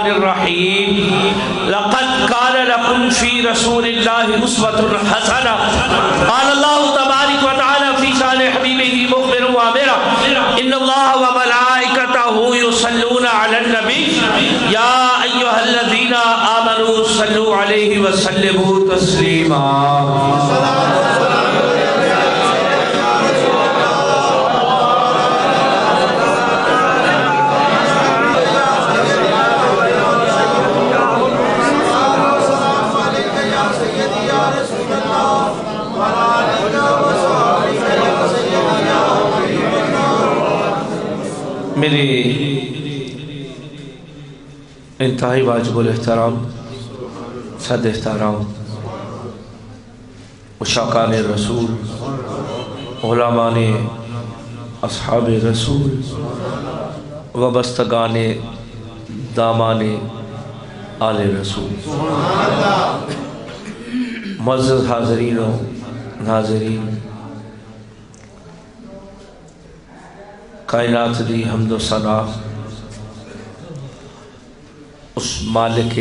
الرحمن الرحیم لقد کان لکم فی رسول اللہ اسوۃ حسنہ قال اللہ تبارک و تعالی فی شان حبیبہ مخبرا وآمرا ان اللہ وملائکتہ یصلون علی النبی یا ایھا الذین آمنوا صلوا علیہ وسلموا تسلیما. میرے انتہائی واجب الاحترام صد احترام عشاقان رسول علماء اصحاب رسول وابستگان دامان آل رسول معزز حاضرین و ناظرین، کائنات دی حمد و ثنا اس مالک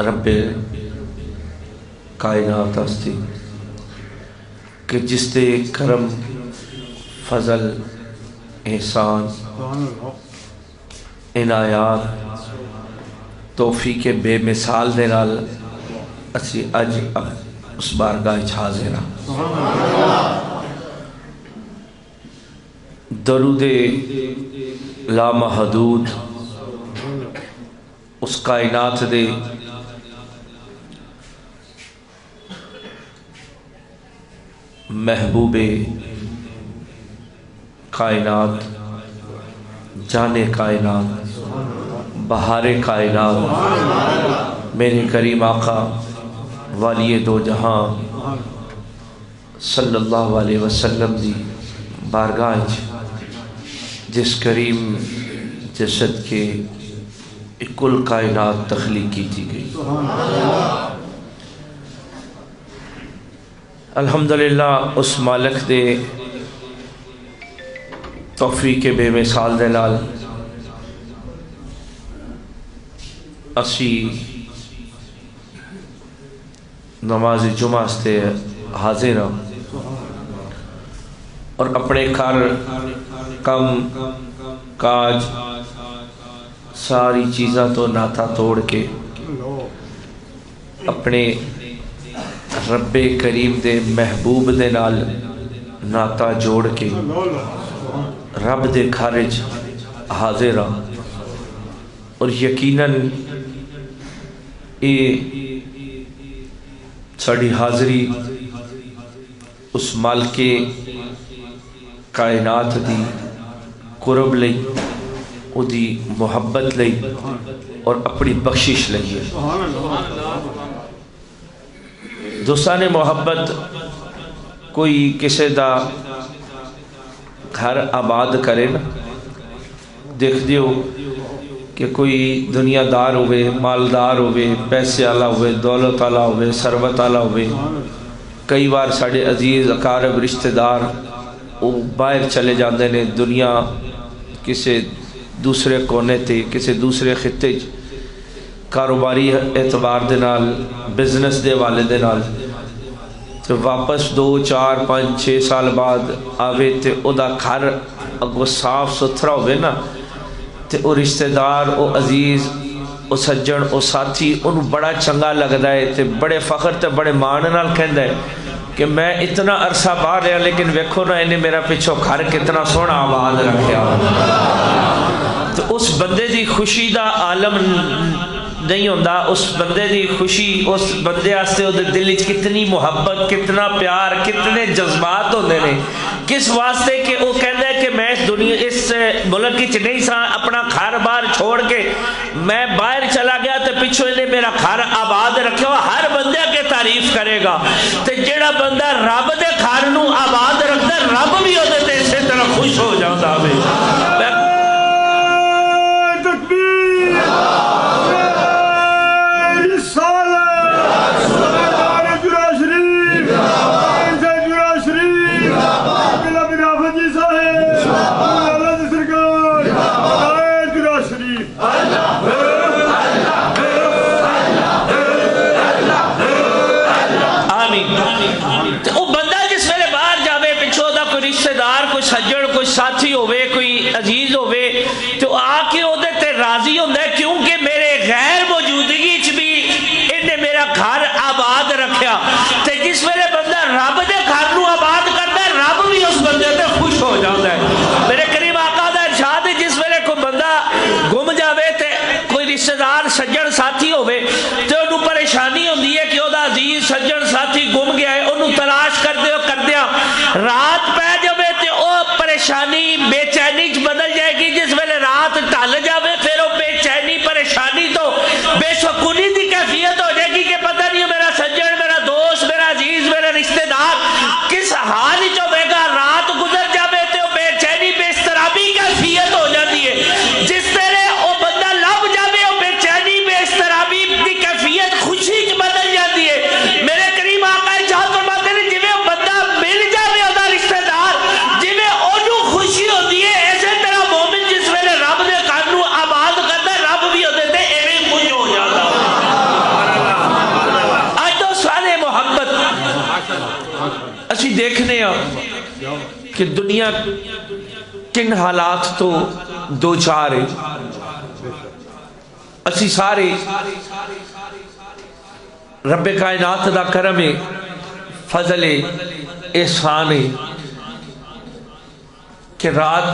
رب کائنات ہستی کہ جس دے کرم فضل احسان عنایات توفیق بے مثال دے نال اسی اج اس بارگاہ حاضر ہاں. درود لامحدود اس کائنات دے محبوب کائنات جان کائنات بہار کائنات میرے کریم آقا والی دو جہاں صلی اللہ علیہ وسلم دی بارگاہ جس کریم جسد کے کل کائنات تخلیق کی تھی گئی. الحمدللہ اس مالک دے توفیق بے مثال دے نال اسی نماز جمعہ سے حاضر ہوں اور اپنے گھر کم کاج ساری چیزاں تو ناتا توڑ کے اپنے رب کریم دے محبوب دے نال ناتا جوڑ کے رب دے خارج حاضر ہاں. اور یقیناً یہ ساڑی حاضری اس مالک کائنات دی قرب لئی او دی محبت لئی اور اپنی بخشش لئی ہے. دوستان محبت کوئی کسے دا گھر آباد کرے نا دیکھ دیو کہ کوئی دنیا دار ہوئے مالدار ہوئے پیسے والا ہوئے دولت والا ہوئے ثروت والا ہوئے کئی بار ساڑے عزیز اقارب رشتہ دار وہ باہر چلے جاندے نے دنیا کسے دوسرے کونے تے کسے دوسرے خطے کاروباری اعتبار دے نال بزنس دے والے دے نال تو واپس 2 4 5 6 سال بعد آوے تے او دا گھر اگو صاف ستھرا ہوئے نا تے او رشتہ دار او عزیز او سجن او ساتھی انہوں بڑا چنگا لگتا ہے تے بڑے فخر تے بڑے مان نال کہندا ہے کہ میں اتنا عرصہ باہر رہا لیکن ویکھو نا انہیں میرا پچھو گھر کتنا سونا آباد رکھیا. تو اس بندے دی خوشی دا عالم نہیں ہوندہ، اس بندے دی خوشی اس بندے آستے وہ دل وچ کتنی محبت کتنا پیار کتنے جذبات ہوندے نے کس واسطے کہ وہ کہندا ہے کہ میں اس دنیا اس ملک کی نہیں سا اپنا گھر بار چھوڑ کے میں باہر چلا گیا تو پچھو انہیں میرا گھر آباد رکھے ہوا. ہر بندے کے تعریف کرے گا تے جیڑا بندہ رب دے گھر نو آباد رکھتا رب بھی ہوتے تے اسی طرح خوش ہو جاتا ہے. راضی ہوتا ہے کیونکہ میرے غیر موجودگی چ بھی انہیں میرا گھر آباد رکھیا. تے جس ویلے بندہ رب دے گھر نو آباد کرتا ہے رب بھی اس بندے تے خوش ہو جاتا ہے. میرے کریم آقا دا ارشاد ہے جس ویلے کوئی بندہ گم جاوے تے کوئی رشتہ دار سجن ساتھی ہوئے تے انہوں پریشانی ہوندی ہے کہ او دا عزیز سجن ساتھی گم گیا ہے, انہوں تلاش کردیا رات پہ جاوے تے او پریشانی بے چینی بدل جائے گی. جس ویلے رات ٹل جاوے پھر وہ بے چینی پریشانی تو بے سکونی دی کیفیت ہو جائے گی کہ پتہ نہیں میرا سجن میرا دوست میرا عزیز میرا رشتہ دار کس حال چ ہوے گا. رات گزر جاوے تے وہ بے چینی بے اضطرابی کیفیت ہو جاتی ہے. جس طرح وہ بندہ لب جاوے وہ بے چینی بے اضطرابی دی کیفیت خوشی چ بدل جاتی ہے. میرے کریم آقا ارشاد فرماتے ہیں جویں وہ بندہ مل جاوے وہ رشتہ دار جویں اونوں خوشی ہوتی ہے اسی طرح مومن جس ویلے رب دے گھر نو آباد کردا رب بھی اودے تے ایویں خوش ہو جاتا. اج تو سارے محبت اسی دیکھنے ہاں کہ دنیا کن حالات تو دو چار ہے. اسی سارے رب کائنات دا کرم ہے فضل ہے احسان ہے کہ رات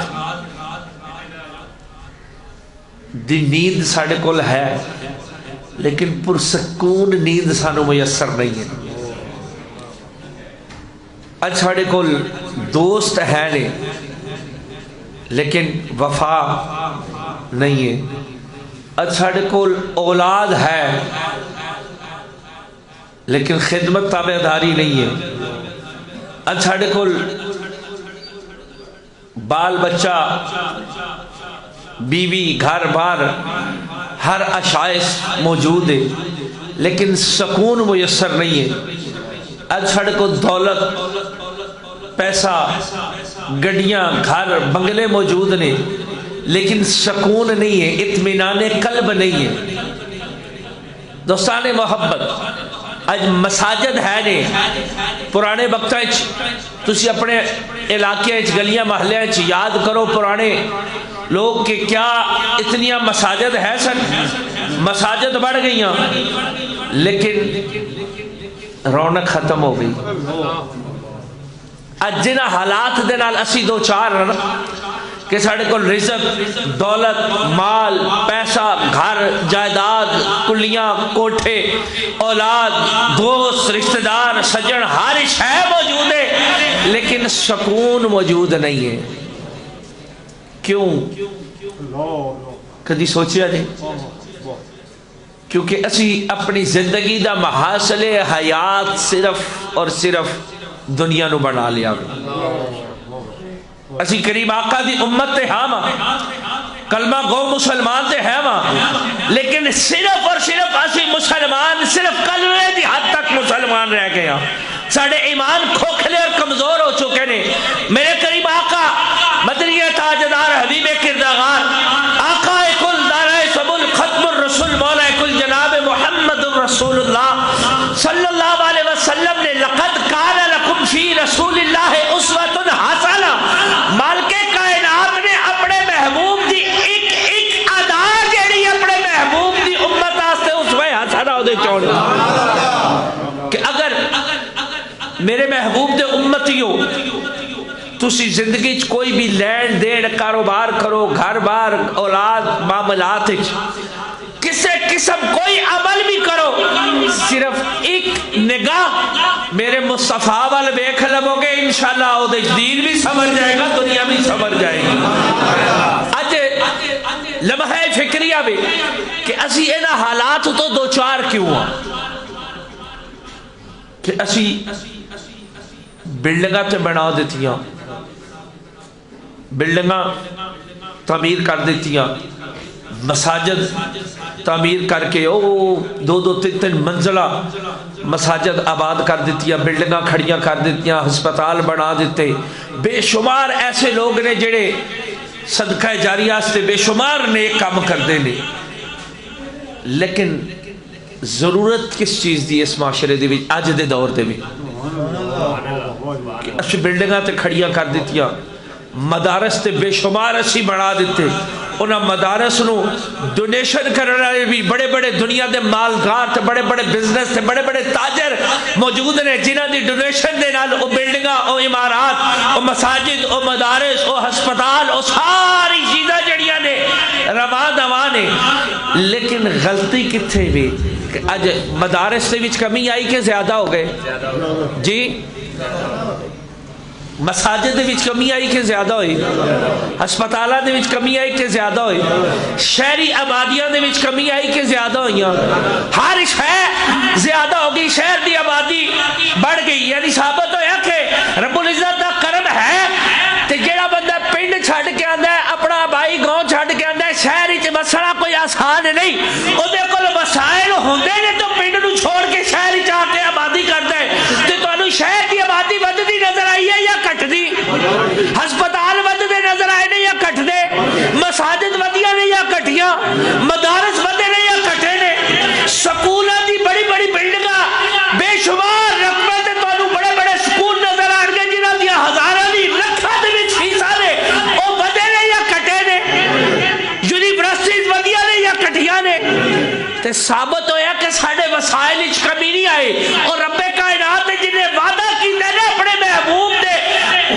دی نیند ساڑھے کول ہے لیکن پرسکون نیند سانو میسر نہیں ہے. اج ساڑھے کول دوست ہے نہیں لیکن وفا نہیں ہے. اج ساڑھے کول اولاد ہے لیکن خدمت تابعداری نہیں ہے. اج ساڑھے کول بال بچہ بیوی گھر بار ہر اشائش موجود ہے لیکن سکون میسر نہیں ہے. اج ساڑھے کو دولت پیسہ گڈیاں گھر بنگلے موجود نے لیکن سکون نہیں ہے اطمینان قلب نہیں ہے. دوستان محبت اج مساجد ہے نے پرانے وقتاں تسی اپنے علاقے گلیاں محلے یاد کرو پرانے لوگ کہ کیا اتنیاں مساجد ہے سن. مساجد بڑھ گئیاں لیکن رونق ختم ہو گئی. اج جنہ حالات دے نال اسی دو چار کہ ساڑھے کو رزق دولت مال پیسہ گھر جائیداد کلیاں کوٹھے اولاد دوست رشتہ دار سجن ہر شے موجود ہے لیکن سکون موجود نہیں ہے. کیوں؟ کدی سوچیا جی؟ کیونکہ اسی اپنی زندگی دا محاصل حیات صرف اور صرف دنیا نو بنا لیا. اسی کریم آقا دی امت تے ہاں کلمہ گو مسلمان تے ہے لیکن صرف اور صرف اسی مسلمان صرف کلمے دی حد تک مسلمان رہ گئے ہیں. ساڑھے ایمان کھوکھلے اور کمزور ہو چکے نے. میرے کریم آقا مدنی تاجدار حبیب کردگار آقا کل دارہ سبل ختم الرسول مولا کل جناب محمد رسول اللہ صلی اللہ علیہ وسلم نے لقد کان لکم فی رسول اللہ اسوۃ حسنہ مالک کائنات نے اپنے محبوب دی ایک ایک ادا جیڑی اپنے محبوب دی امت واسطے اسوہ حسنہ دے چوڑی کہ اگر میرے محبوب دے امتیوں تسی زندگی کوئی بھی لین دین کاروبار کرو گھر بار اولاد معاملات کسے قسم کوئی عمل بھی کرو صرف ایک نگاہ میرے مصطفیٰ والے بیک لگو گے انشاءاللہ او دے دین بھی سمجھ جائے گا دنیا بھی سمجھ جائے گا. اج لمحہ فکریہ بھی کہ اسی اینا حالات تو دو چار کیوں ہیں کہ اسی بلڈنگاں تے بنا دیتیاں بلڈنگاں تعمیر کر دیتیاں مساجد تعمیر کر کے دو دو تین منزلہ مساجد آباد کر دیتیاں بلڈنگاں کھڑیاں کر دیتیاں ہسپتال بنا دیتے. بے شمار ایسے لوگ نے جڑے صدقہ جاریہ سے بے شمار نیک کام کر دینے لیکن ضرورت کس چیز دی اس معاشرے دے بھی آج دے دور دے بھی کہ اچھ بلڈنگاں تے کھڑیاں کر دیتیاں مدارس تے بے شمار اسی بنا دیتے انہاں مدارس نو ڈونیشن کرنے والے بھی بڑے بڑے دنیا دے مالدار تے بڑے بڑے بزنس تے بڑے بڑے تاجر موجود نے جنہاں دی ڈونیشن دے نال او بلڈنگاں او عمارات او مساجد او مدارس او ہسپتال او ساری چیزاں جڑیاں نے رواں دواں نے. لیکن غلطی کتھے بھی کہ اج مدارس دے وچ کمی آئی کہ زیادہ ہو گئے جی؟ مساجد دے وچ کمی آئی کہ زیادہ ہوئی؟ ہسپتالاں دے وچ کمی آئی کہ زیادہ ہوئی؟ شہری آبادیاں دے وچ کمی آئی کہ زیادہ ہوئیاں؟ ہر شہر زیادہ ہوگی، شہر دی آبادی بڑھ گئی. یعنی ثابت ہویا کہ رب العزت دا کرم ہے. تے جیڑا بندہ پنڈ چھڈ کے آندا ہے، اپنا بھائی گاؤں چھڈ کے آندا ہے، شہر وچ بسنا کوئی آسان نہیں. اودے کول وسائل ہوندے نے تو پنڈ نو چھوڑ کے شہر وچ آ کے آبادی کردا ہے. تے تانوں شہر دی آبادی وددی نظر آئی ہے یا گھٹدی؟ ہسپتال وددے نظر آئے نے یا گھٹدے؟ مساجد ودیاں نے یا گھٹیاں؟ مدارس ودے نے یا گھٹے نے؟ سکولاں دی بڑی بڑی بلڈنگاں بے شمار رقمیں تے تانوں بڑے بڑے سکول نظر آن گے جنہاں دی ہزاراں دی لکھاں دے وچ فیساں نے، او ودے نے یا گھٹے نے؟ یونیورسٹیز ودیاں نے یا گھٹیاں نے؟ تے ثابت ہویا کہ ساڈے وسائل وچ کمی نہیں آئی. اور رب کائنات جن نے وعدہ کیتا ہے اپنے محبوب دے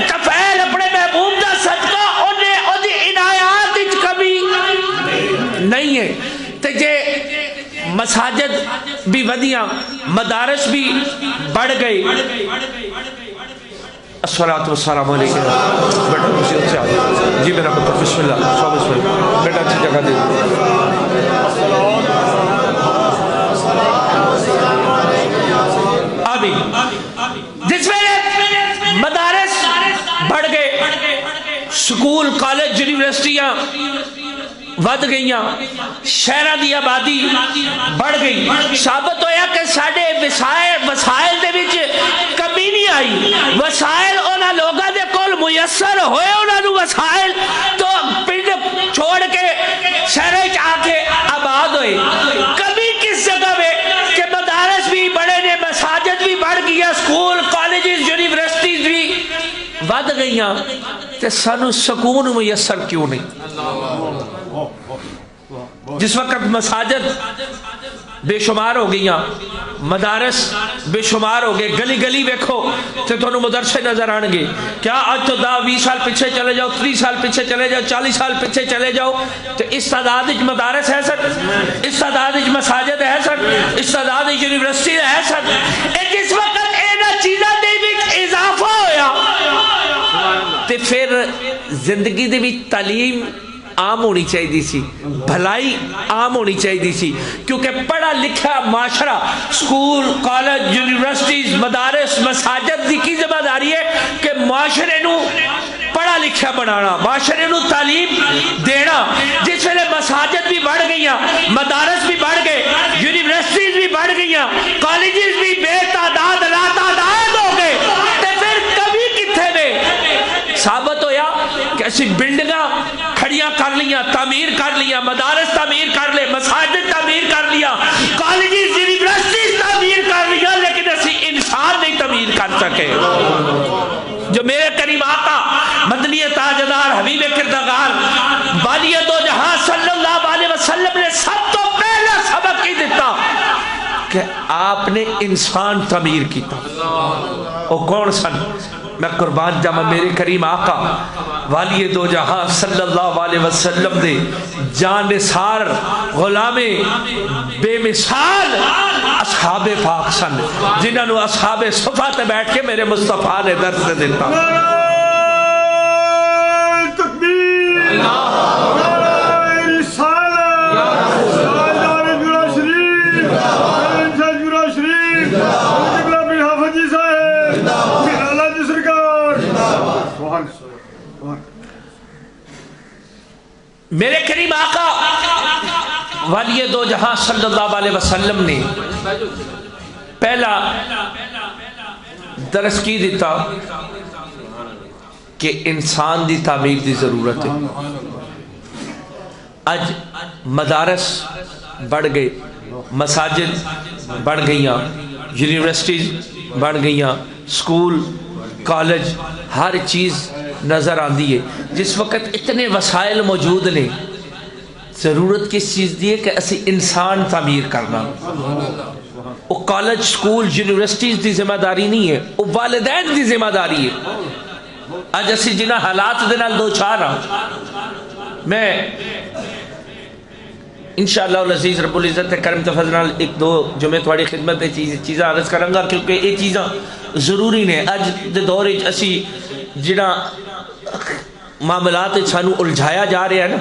کفیل اپنے محبوب دا صدقہ انہیں اودی عنایات وچ کمی نہیں ہے. تے جے مساجد بھی ودیاں مدارس بھی بڑھ گئی. الصلاۃ والسلام علیکم. بیٹا خوشیت سے آ جی میرا پتر بسم اللہ بیٹا اچھی جگہ دے. جس میں مدارس بڑھ گئے، سکول کالج یونیورسٹیاں ود گئیاں، شہراں دی آبادی بڑھ گئی. ثابت ہویا کہ ساڈے وسائل دے وچ کمی نہیں آئی. وسائل انہاں لوگاں دے کول میسر ہوئے، انہاں نوں وسائل تو پنڈ چھوڑ کے شہراں وچ آ کے آباد ہوئے. کمی کس جگہ میں کہ مدارس بھی بڑے نے، مساجد بھی بڑھ گیا، سکول کالجز یونیورسٹیز بھی ود گئیاں. تے سانو سکون میسر کیوں نہیں؟ جس وقت مساجد بے شمار ہو گئیاں، مدارس بے شمار ہو گئے، گلی گلی ویکھو تے تھانوں مدرسے نظر آن گے. کیا آج تو 10-20 سال پیچھے چلے جاؤ، 30 سال پیچھے چلے جاؤ، 40 سال پیچھے چلے جاؤ تے اس تعداد وچ مدارس ہے سن، اس تعداد وچ مساجد ہے سن، اس تعداد وچ یونیورسٹی ہے سن. جس وقت انہاں چیزاں دے وچ اضافہ ہویا تے پھر زندگی دے وچ تعلیم عام ہونی چاہیے سی، بھلائی عام ہونی چاہیے سی. کیونکہ پڑھا لکھا معاشرہ، سکول کالج یونیورسٹیز مدارس مساجد دی کی ذمہ داری ہے کہ معاشرے نو پڑھا لکھا بنانا، معاشرے نو تعلیم دینا. جس ویلے مساجد بھی بڑھ گئیاں، مدارس بھی بڑھ گئے، یونیورسٹیز بھی بڑھ گئیاں، کالجز بھی بے تعداد لا تعداد ہو گئے، تے پھر کبھی کتھے نے؟ ثابت ہویا کہ ایسی بلڈنگاں کھڑیاں کر لیا، تعمیر کر لیا، مدارس تعمیر کر لے، مساجد تعمیر کر لیا، کالجز یونیورسٹیز تعمیر کر لیا، لیکن ایسی انسان نہیں تعمیر کر سکے. جو میرے کریم آقا مدنی تاجدار حبیب کردگار والی دو جہاں صلی اللہ علیہ وسلم نے سب تو پہلا سبق ہی دیتا کہ آپ نے انسان تعمیر کیتا. وہ کون سن؟ میں قربان جاواں میرے کریم آقا والی دو جہاں صلی اللہ علیہ وسلم دے جان نثار غلام بے مثال اصحاب پاک سن، جنہاں نو اصحاب صفا تے بیٹھ کے میرے مصطفیٰ نے درس دیتا. میرے کریم آقا والی دو جہاں صلی اللہ علیہ وسلم نے پہلا درس کی دیتا کہ انسان دی تعمیر دی ضرورت ہے. اج مدارس بڑھ گئے، مساجد بڑھ گئیاں، یونیورسٹیز بڑھ گئیاں، سکول کالج ہر چیز نظر آتی ہے. جس وقت اتنے وسائل موجود نے ضرورت کس چیز دی ہے کہ اسی انسان تعمیر کرنا. وہ کالج سکول یونیورسٹیز دی ذمہ داری نہیں ہے, وہ والدین دی ذمہ داری ہے. اج اسی جنہ حالات دے نال دو چار ہاں, میں انشاءاللہ العزیز رب العزت کرم تے فضل نال ایک دو جو میں تھوڑی خدمت چیزاں عرض کراں گا, کیونکہ یہ چیزاں ضروری نے. اج دے دور وچ اسی جڑا معاملات سانو الجھایا جا رہا ہے نا,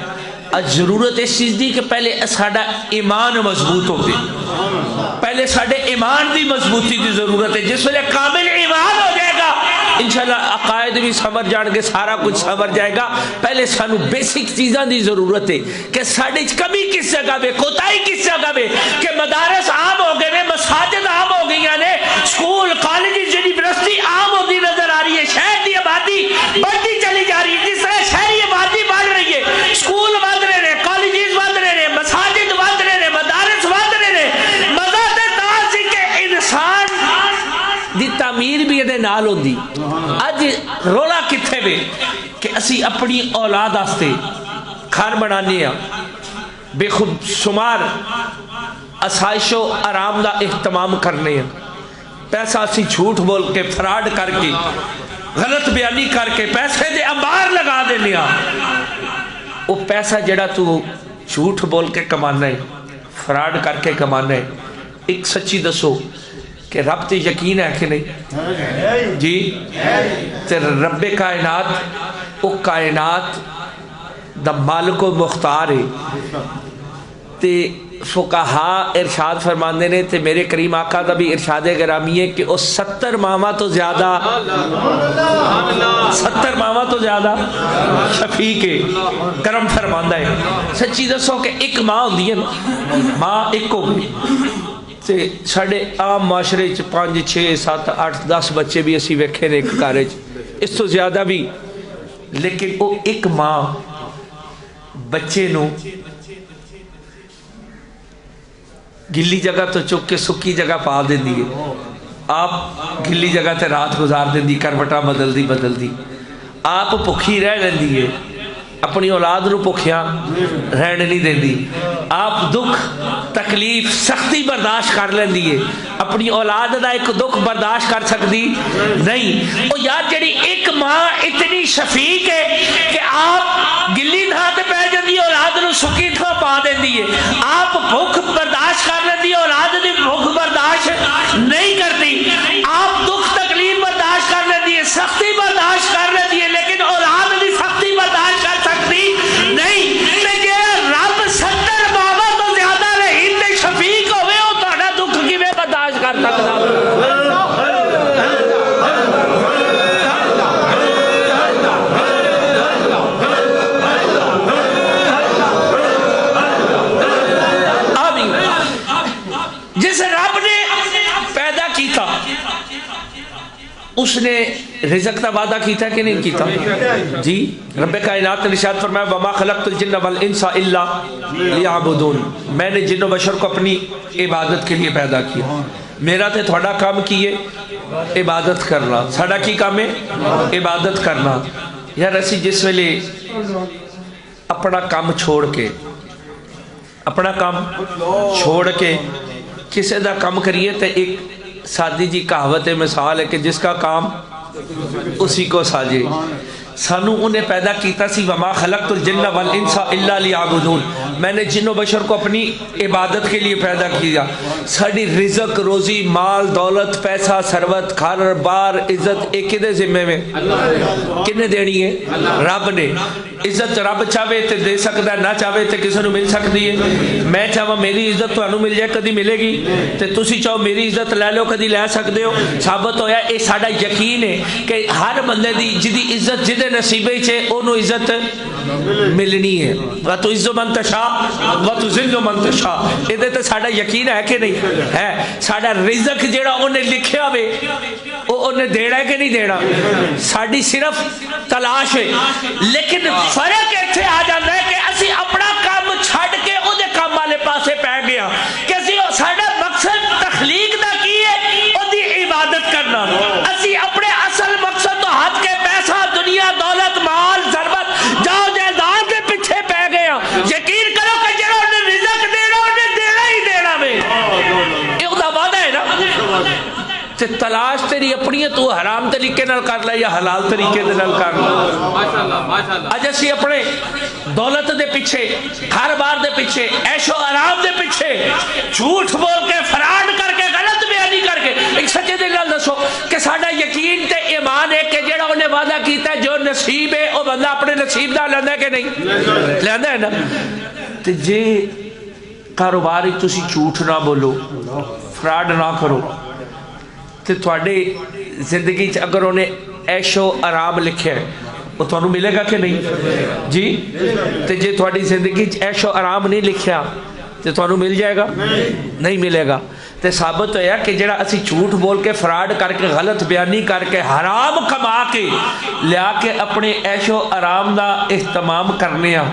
اج ضرورت اس چیز دی کہ پہلے ساڈا ایمان مضبوط ہوگی. پہلے ساڈے ایمان دی مضبوطی دی ضرورت ہے. جس ویلے کامل ایمان ہو جائے گا انشاءاللہ عقائد بھی سمجھ جان گے, سارا کچھ سمجھ جائے گا. پہلے سانو بیسک چیزاں دی ضرورت ہے کہ ساڈے کمی کس جگہ پہ, کوتاہی کس جگہ پہ, کہ مدارس عام ہو گئے نے, مساجد عام ہو گئی نے, سکول کالج یونیورسٹی عام ہوتی نظر آ رہی ہے. شہر کی آبادی بڑھتی چلی جا رہی ہے. جس طرح شہری آبادی بڑھ رہی ہے, سکول بڑھ رہے ہیں, کالجز بڑھ رہے ہیں, مساجد بڑھ رہے ہیں, مدارس بڑھ رہے ہیں. مدد تاسی کہ انسان دی تعمیر بھی یہ نال ہوندی. اج رولا کتھے وے کہ اسی اپنی اولاد واسطے گھر بنانے ہیں, بے خود شمار آسائش و آرام دا اہتمام کرنے ہیں, پیسہ اسی جھوٹ بول کے, فراڈ کر کے, غلط بیانی کر کے پیسے دے انبار لگا دینے ہیں. وہ پیسہ جڑا تو جھوٹ بول کے کمانا ہے, فراڈ کر کے کمانا ہے, ایک سچی دسو کہ رب تے یقین ہے کہ نہیں جی؟ تے رب کائنات او کائنات دا مالک و مختار ہے. تے فقہا ارشاد فرماندے نے, تے میرے کریم آقا دا بھی ارشاد گرامی ہے کہ او 70 ماما تو زیادہ 70 ماما تو زیادہ شفیق ہے, کرم فرماندہ ہے. سچی دسو کہ ایک ماں ہوندی ہے نا, ماں ایک ہو گئی تے ساڑھے عام معاشرے 5 6 7 8 10 بچے بھی اسی ویکھے نے ایک گھر وچ, اس تو زیادہ بھی. لیکن وہ ایک ماں بچے نو گلی جگہ تو چک کے سکی جگہ پا دیندی ہے. آپ گلی جگہ تے رات گزار دیندی, کروٹا بدل دی. آپ بھکھی رہ لیندی ہے, اپنی اولاد نو بھکھیاں رہن نہیں دیندی. آپ دکھ تکلیف سختی برداشت کر لیندی ہے, اپنی اولاد دا ایک دکھ برداشت کر سکتی نہیں. او یار جڑی ایک ماں اتنی شفیق ہے کہ آپ گلی تھاں تے پہ جاندی, اولاد نو سکی تھاں پا دیندی ہے. آپ بھوک برداشت کر لیندی, اولاد دی بھوک برداشت نہیں کرتی. آپ دکھ تکلیف برداشت کر لیندی ہے, سختی برداشت کر لیندی ہے, لیکن اولاد دی سختی برداشت کر سکتی نہیں. رب 70 بابا تو زیادہ رہی تے شفیق ہوئے, وہ تہاڈا دکھ کیویں برداشت کر سکدا؟ جس رب نے پیدا کیتا اس نے رزق کا وعدہ کیتا کہ نہیں کیتا جی؟ رب کائنات نے ارشاد فرمایا وما خلقت الجن والانس الا لیعبدون, میں نے جن و بشر کو اپنی عبادت کے لیے پیدا کیا. میرا تے تھوڑا کام کیے عبادت کرنا. ساڈا کی کام ہے؟ عبادت کرنا. یار اسی جس ویلے اپنا کام چھوڑ کے, اپنا کام چھوڑ کے کسی دا کام کریے تو ایک سادی جی کہاوت مثال ہے کہ جس کا کام اسی کو ساجے. سانو انہیں پیدا کیتا سی وما خلقت الجن والانس الا لیعبدون, میں نے جن و بشر کو اپنی عبادت کے لیے پیدا کیا. ساری رزق روزی مال دولت پیسہ ثروت گھر بار عزت ایک دے ذمے میں کنے دینی ہے؟ رب نے. عزت رب چاہے تے دے سکتا ہے, نہ چاہے تے کسی نو مل سکتی ہے. میں چاہاں میری عزت تانوں مل جائے کدی ملے گی, تے تسی چاہو میری عزت لے لو کدی لے سکتے ہو. ثابت ہویا اے ساڈا یقین ہے کہ ہر بندے دی جدی عزت جدے نصیبے چھے انہوں عزت ملنی ہے. وَتُعِزُّ مَن تَشَاءُ وَتُذِلُّ مَن تَشَاءُ, ادھے تے ساڈا یقین ہے کہ نہیں ہے؟ ساڈا رزق جڑا انہیں لکھیا ہوئے انہیں دینا ہے کہ نہیں دینا, ساڈی صرف تلاش ہے. لیکن فرق ایتھے آ جاتا ہے کہ اسی اپنا کام چھڈ کے او دے کام والے پاسے پہ گیا کہ اسی ساڈا مقصد تخلیق دا کی ہے, او دی عبادت کرنا. اسی اپنے اصل مقصد تو ہاتھ کے پیسہ دنیا دولت تے تلاش تیری اپنی ہے، تو حرام طریقے نال کر لے یا حلال طریقے دے نال کر لے۔ اج اسی اپنے دولت دے پیچھے، کاروبار دے پیچھے، عیش و آرام دے پیچھے جھوٹ بول کے، فراڈ کر کے، غلط بیانی کر کے، ایک سچے دل نال دسو کہ ساڈا یقین تے ایمان ہے کہ جڑا انہیں وعدہ کیتا ہے جو نصیب ہے وہ بندہ اپنے نصیب دا لیندا ہے کہ نہیں؟ لیندا ہے نا۔ تے جے کاروبار وچ تسی جھوٹ نہ بولو، فراڈ نہ کرو، تے تواڈے زندگی چ اگر انہیں عیش و آرام لکھیا ہے وہ تانوں ملے گا کہ نہیں؟ جی تے جے تواڈی زندگی چ عیش و آرام نہیں لکھیا تے تانوں مل جائے گا؟ نہیں ملے گا۔ تے ثابت ہویا کہ جڑا اسی جھوٹ بول کے، فراڈ کر کے، غلط بیانی کر کے، حرام کما کے لیا کے اپنے عیش و آرام دا اہتمام کرنے آ،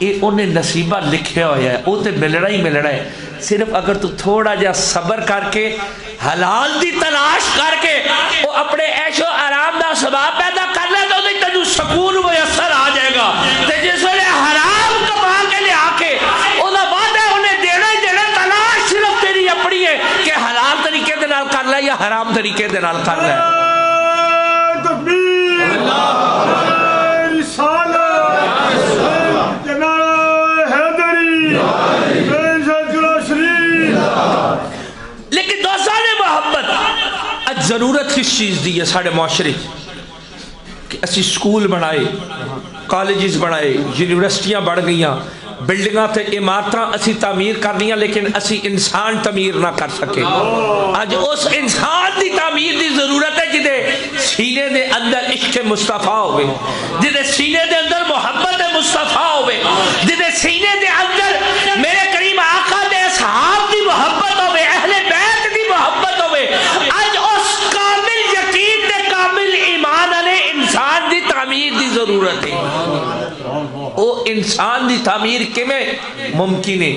یہ انہیں نصیبہ لکھیا ہویا ہے، وہ تے ملنا ہی ملنا ہے۔ صرف اگر تو تھوڑا جا صبر کر کے، حلال دی تلاش کر کے، وہ اپنے عیش و آرام دا سبب پیدا کر لے تو تینوں سکون میسر آ جائے گا۔ تے جس ویلے حرام کما کے لیا کے اودا وعدہ انہیں دینا ہی دینا، تلاش صرف تیری اپنی ہے کہ حلال طریقے دے نال کر لے یا حرام طریقے دے نال کر لے۔ لیکن دوستان محبت ضرورت کس چیز دی ہے سارے معاشرے کہ اسی سکول بنائے، کالجز بنائے، یونیورسٹیاں بڑھ گئیاں، بلڈنگاں تے عمارتاں اسی تعمیر کرنیاں، لیکن اسی انسان تعمیر نہ کر سکے۔ آج اس انسان دی تعمیر دی ضرورت ہے جدے سینے دے اندر عشق مصطفیٰ ہوئے، جدے سینے دے اندر محبت مصطفیٰ ہوئے، جدے سینے دے اندر میرے کریم آقا دے اصحاب دی محبت ہوئے، اہل بیت دی محبت ہوئے۔ آج اس کامل یقین تے کامل ایمان والے انسان دی تعمیر دی ضرورت ہے۔ او انسان دی تعمیر کیویں ممکن ہے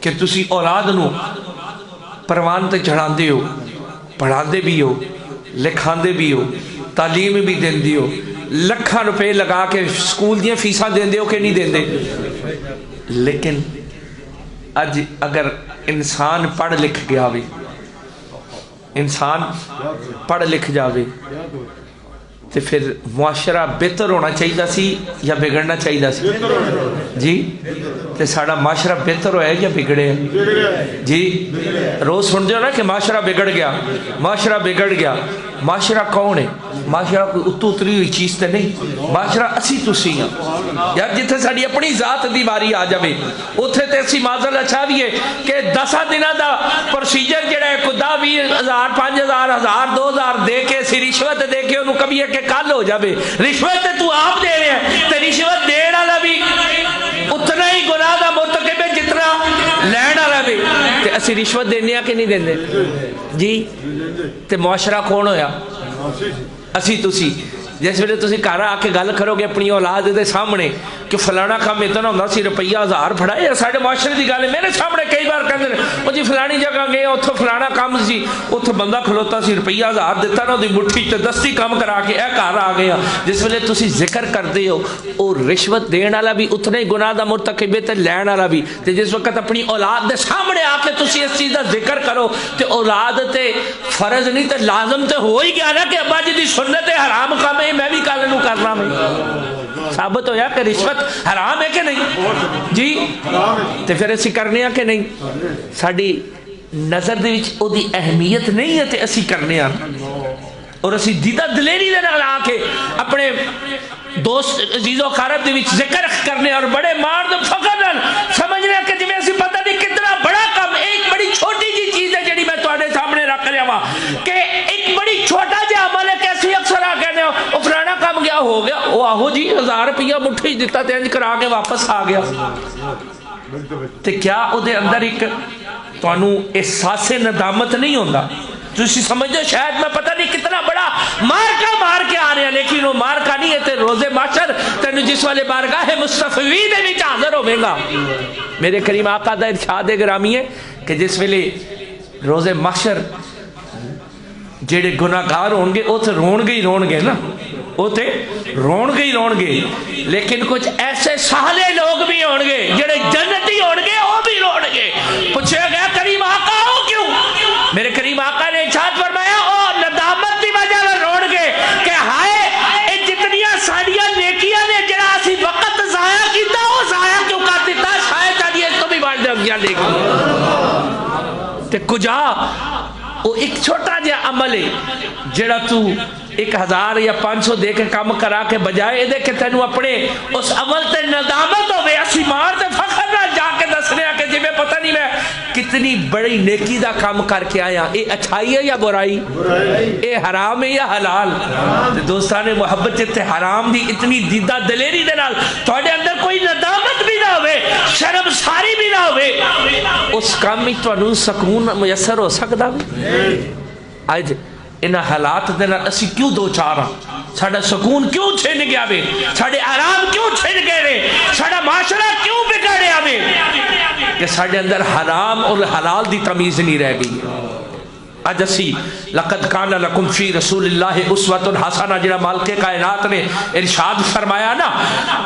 کہ تسی اولاد نو پروان تے چڑھاندے ہو، پڑھاندے بھی ہو، لکھاندے بھی ہو، تعلیم بھی دیندے ہو، لکھاں روپے لگا کے سکول دیاں فیساں دیندے ہو کہ نہیں دیندے، لیکن اج اگر انسان پڑھ لکھ گیا بھی، انسان پڑھ لکھ جاوے تو پھر معاشرہ بہتر ہونا چاہیے سی یا بگڑنا چاہیے سی؟ جی تے ساڑا معاشرہ بہتر ہویا یا بگڑے ہیں؟ جی روز سن جو نا کہ معاشرہ بگڑ گیا، معاشرہ بگڑ گیا۔ معاشرہ کون ہے؟ معاشرہ کوئی اتو اتری ہوئی چیز تے نہیں، معاشرہ اسی تسی ہیں یار۔ جتھے ساڑی اپنی ذات دی باری آ جاوے اتھے تے اسی معذر اچھا بھی ہے کہ 10 دنہ دا پروسیجر جڑا ہے کوئی 10,000 5,000 1000 2000 دے کے سی رشوت دے کے انہوں کبھی ہے کہ کل ہو جاوے۔ رشوت تے تو آپ دے رہے ہیں تے رشوت دین والا بھی اتنا ہی گناہ دا مرتکب ہے جتنا لین والا بھی۔ تے اسی رشوت دینے کہ نہیں دیندے؟ جی تے معاشرہ کون ہویا؟ اسی تسی۔ جس ویلے تسی گھر آ کے گل کرو گے اپنی اولاد دے سامنے کہ فلانا کام اتنا ہوندا سی روپیہ 1000 پھڑائے، ساڈے معاشرے دی گل ہے، میرے سامنے کئی بار کہندے نے او جی فلانی جگہ گئے اوتھوں فلانا کام سی، اوتھے بندہ کھلوتا سی روپیہ 1000 دیتا نا اودی مٹھی تے دستی کام کرا کے اے گھر آ گیا۔ جس ویلے تسی ذکر کردے ہو او رشوت دین والا بھی اتنا ہی گناہ دا مرتکب ہے تے لین والا بھی۔ تے جس وقت اپنی اولاد دے سامنے آ کے تسی اس چیز دا ذکر کرو تے اولاد تے فرض نہیں تے لازم تے ہو ہی گیا نا کہ ابا جی دی سنت حرام کام ہے میں بھی کل نو کرنا میں۔ ثابت ہویا کہ رشوت حرام ہے کہ نہیں؟ جی تے پھر اسی کرنے ہیں کہ نہیں؟ ساڑی نظر دے وچ او دی اہمیت نہیں ہے تے اسی کرنے ہیں، اور اسی دیدہ دلیری دے نال آ کے اپنے دوست عزیز و قارب دے وچ ذکر کرنے اور بڑے مار دے فخر نال سمجھنے کہ جی میں اسی پتہ نہیں کتنا بڑا کام، ایک بڑی چھوٹی جی چیز ہے جڑی میں تواڈے سامنے رکھ رہا ہوں کہ ایک بڑی چھوٹا جہا عمل ہے کہ اسی اکثر آ کہنے او فلانا کام گیا ہو گیا، او آہو جی 1000 روپیہ مٹھی دیتا تے انج کرا کے واپس آ گیا۔ تے کیا او دے اندر ایک تانوں احساس ندامت نہیں ہوندا؟ تسی سمجھو شاید میں پتہ نہیں کتنا بڑا مارکا مار کے آ رہے ہیں، لیکن وہ مارکا نہیں ہے تے روز محشر تینو جس والے بارگاہ مصطفی دے وچ حاضر ہوے گا۔ میرے کریم آقا دا ارشاد گرامی ہے کہ جس ویلے روز محشر جڑے گناہگار ہون گے او تے رون گے نا، او تے رون گے، لیکن کچھ ایسے صالح لوگ بھی ہون گے جڑے جنتی ہون گے او بھی رون گے۔ پوچھے گیا کریم آقا ہو کیوں؟ میرے کریم آقا نے زندگیاں لے گئی تے کجا وہ ایک چھوٹا جا عمل ہے جڑا تو 1000 یا 500 دے کے کام کرا کے بجائے دے کہ تینوں اپنے اس عمل تے ندامت ہوئے اسی مار تے فخر نہ جا کے دسنے کہ جی میں پتہ نہیں میں کتنی بڑی نیکی دا کام کر کے آیا. اے اچھائی ہے یا برائی؟ اے حرام ہے یا حلال؟ دوستان محبت جتے حرام دی اتنی دیدہ دلیری دے نال تھوڑے اندر کوئی ندامت بھی نہ ہوئے شرم ساری بھی نہ ہوئے اس کام میں تو سکون میسر ہو سکتا بھی. آج انہا حالات دینا اسی کیوں دو چارا ساڑا سکون کیوں چھن گیا بے ساڑے آرام کیوں چھن گئے رے ساڑا معاشرہ کیوں بگڑے آبے کہ ساڑے اندر حرام اور حلال دی تمیز نہیں رہ گئی. آج اسی لقد کان لکم فی رسول اللہ اسوۃ حسنہ جڑا مالک کائنات نے ارشاد فرمایا نا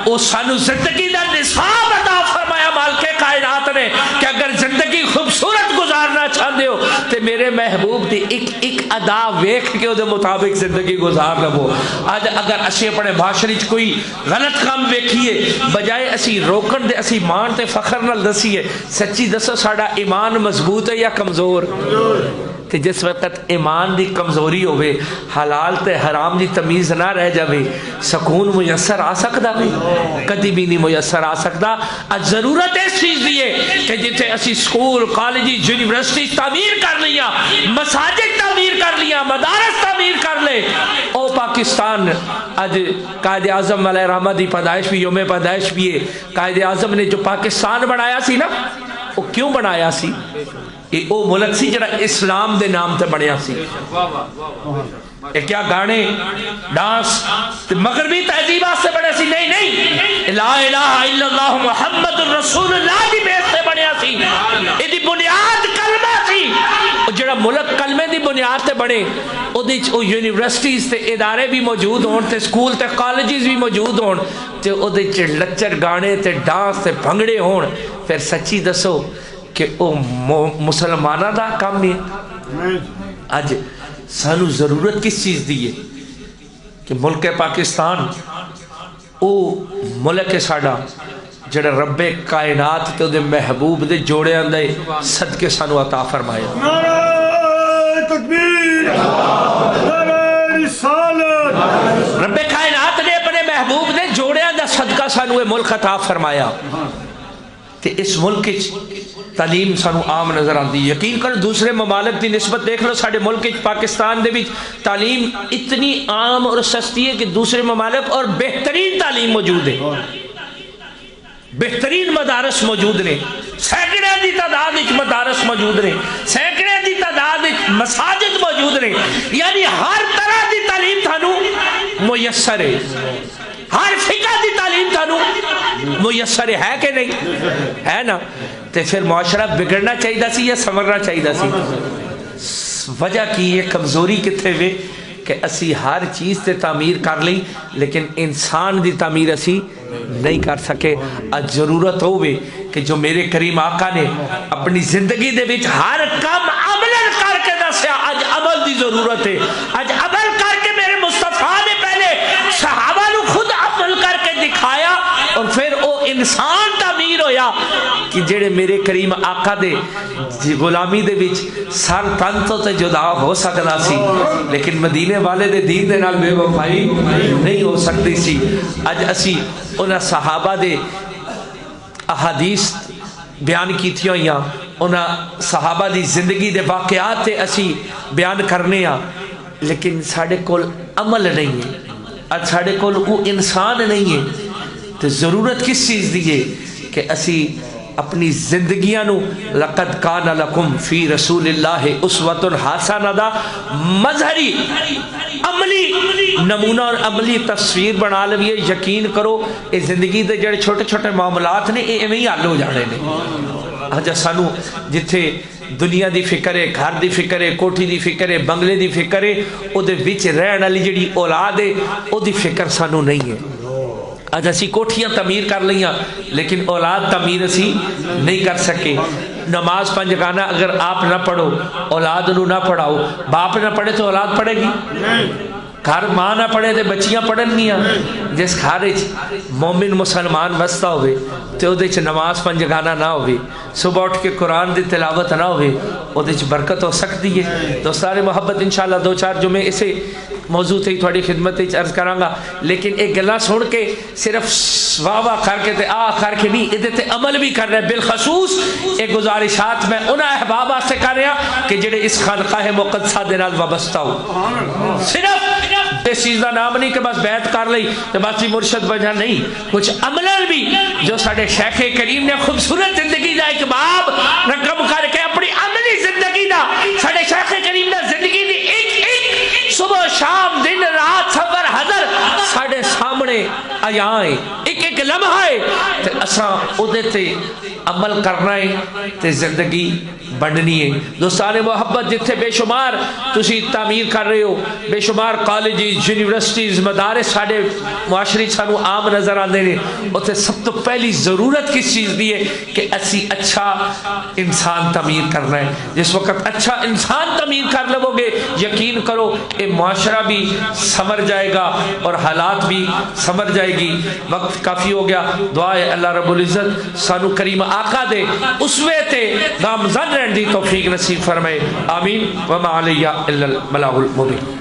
او سانو زندگی دا نصاب عطا فرمایا مالک کائنات نے کہ اگر زندگی خوبصورت گزارنا چاہتے ہو تو میرے محبوب دی ایک ادا ویکھ کے دے مطابق زندگی گزار لو. آج اگر اسی اپنے معاشرے کوئی غلط کام ویکھیے بجائے اسی روکن دے اسی مان تے فخر نال دسیے سچی دسو ساڑا ایمان مضبوط ہے یا کمزور؟ کہ جس وقت ایمان دی کمزوری ہوئے حلال تے حرام دی تمیز نہ رہ جاوے سکون میسر آ سکتا بھی کدی بھی نہیں میسر آ سکتا. آج ضرورت اس چیز دیئے کہ جتے اسی سکول کالجی یونیورسٹی تعمیر کر لیا مساجد تعمیر کر لیا مدارس تعمیر کر لے. او پاکستان آج قائد اعظم علیہ رحمہ دی پیدائش بھی یوم پیدائش بھی ہے. قائد اعظم نے جو پاکستان بنایا سی نا وہ کیوں بنایا سی؟ او ملک سی جڑا اسلام دے نام تے بنیا سی. کیا گانے ڈانس مغربی تہذیب سے بڑے سی؟ نہیں لا الہ الا اللہ محمد رسول اللہ دی بیس سے بنیا سی. یہ بنیاد کلمہ سی. جڑا ملک کلمے دی بنیاد تے بڑے او یونیورسٹیز تے ادارے بھی موجود ہون تے سکول تے کالجز بھی موجود ہون تے او دے لچر گانے تے ڈانس تے بھنگڑے ہون پھر سچی دسو کہ او مسلمانہ دا کام ہے. آج سانو ضرورت کس چیز دیئے کہ ملک پاکستان او ملک ساڑا جڑا رب کائنات تے دے محبوب دے جوڑے اندے صدقے سانو عطا فرمائے. نعرہ تکبیر نعرہ رسالت. رب کائنات نے اپنے محبوب دے جوڑے اندے صدقہ سانو ملک عطا فرمایا. تے اس ملک تعلیم سانو عام نظر آتی. یقین کر دوسرے ممالک دی نسبت دیکھ لو ساڑے ملک پاکستان دے بھی تعلیم اتنی عام اور سستی ہے کہ دوسرے ممالک اور بہترین تعلیم موجود ہے بہترین مدارس موجود نے سینکڑے دی تعداد مدارس موجود نے سینکڑے دی تعداد مساجد موجود نے یعنی ہر طرح دی تعلیم تھانو میسر ہے ہر فقہ دی تعلیم تھانو میسر ہے کہ نہیں ہے نا. تے پھر معاشرہ بگڑنا چاہیے سی یا سمرنا چاہیے سی؟ وجہ کی یہ کمزوری کتنے ہوئے کہ اسی ہر چیز تے تعمیر کر لی لیکن انسان دی تعمیر اسی نہیں کر سکے. آج ضرورت ہوئے کہ جو میرے کریم آقا نے اپنی زندگی دے وچ ہر کام عمل کر کے دسیا. آج عمل دی ضرورت ہے. آج عمل کر کے میرے مصطفیٰ نے پہلے صحابہ نو خود عمل کر کے دکھایا اور پھر او انسان تعمیر ہویا کہ جڑے میرے کریم آقا دے غلامی دے وچ سر تن تو تے جدا ہو سکتا سی لیکن مدینے والے دے دین دے نال بے وفائی نہیں ہو سکتی سی. اج اسی انہاں صحابہ دے احادیث بیان کیتیاں ہوئیاں انہاں صحابہ دی زندگی دے واقعات تے اسی بیان کرنے ہاں لیکن ساڑے کول عمل نہیں ہے. اج ساڑے کول وہ انسان نہیں ہے. تو ضرورت کس چیز دیئے کہ اسی اپنی زندگیاں نو لقد کان لکم فی رسول اللہ اسوۃ حسنہ دا مظہری عملی نمونہ اور عملی تصویر بنا لئیے. یقین کرو اس زندگی دے جڑے چھوٹے چھوٹے معاملات نے ایویں ہی حل ہو جانے نے. اج سانو جتھے دنیا دی فکر ہے گھر دی فکر ہے کوٹھی دی فکر ہے بنگلے دی فکر ہے او دے وچ رہن والی جڑی اولاد ہے او دی فکر سانو نہیں ہے. آج اسی کوٹھیاں تعمیر کر لیاں لیکن اولاد تعمیر اسی نہیں کر سکے. نماز پنجگانہ اگر آپ نہ پڑھو اولاد نو نہ پڑھاؤ باپ نہ پڑھے تو اولاد پڑھے گی؟ گھر ماں نہ پڑھے تے بچیاں پڑھن نہیں جس گھر مومن مسلمان وستا ہوئے تے او دے چ نماز پنجگانہ نہ ہوئے صبح اٹھ کے قرآن دی تلاوت نہ ہوئے او دے چ برکت ہو سکتی ہے دوستان محبت انشاءاللہ 2-4 جمعے اسے موضوع تھی تھوڑی خدمت عرض کروں گا لیکن ایک گلا سن کے صرف واہ واہ کر کے تے کر کے نہیں ادھے تے عمل بھی کر رہے ہیں بالخصوص ایک گزارشات میں انہاں احباب سے کر رہا کہ جڑے اس خانقاہ مقدسہ دے نال وابستہ ہو صرف اس چیز کا نام نہیں کہ بس بیعت کر لئی تو بس مرشد بجا نہیں کچھ عمل بھی جو ساڑھے شیخ کریم نے خوبصورت زندگی دا ایک باب رقم کر کے اپنی عملی زندگی دا ساڑھے شیخ کریم نے زندگی دی ایک صبح شام دن رات سفر حضر ساڑھے سامنے آئیں ایک لمحہ ہے تے اساں ادھے تے عمل کرنا ہے تے زندگی بڑھنی ہے دوستان محبت جتھے بے شمار تسی تعمیر کر رہے ہو بے شمار کالجز یونیورسٹیز مدارس ساڑھے معاشری سانو عام نظر آنے نے اتھے سب تو پہلی ضرورت کس چیز دی ہے کہ اسی اچھا انسان تعمیر کرنا ہے جس وقت اچھا انسان تعمیر کر لو گے یقین کرو یہ معاشرہ بھی سمر جائے گا اور حالات بھی سمر جائے گی وقت کافی ہو گیا دعا ہے اللہ رب العزت سانو کریم آقا دے اسوے تے گامزن رہن دی توفیق نصیب فرمائے آمین وما علیہ الا البلاغ المبین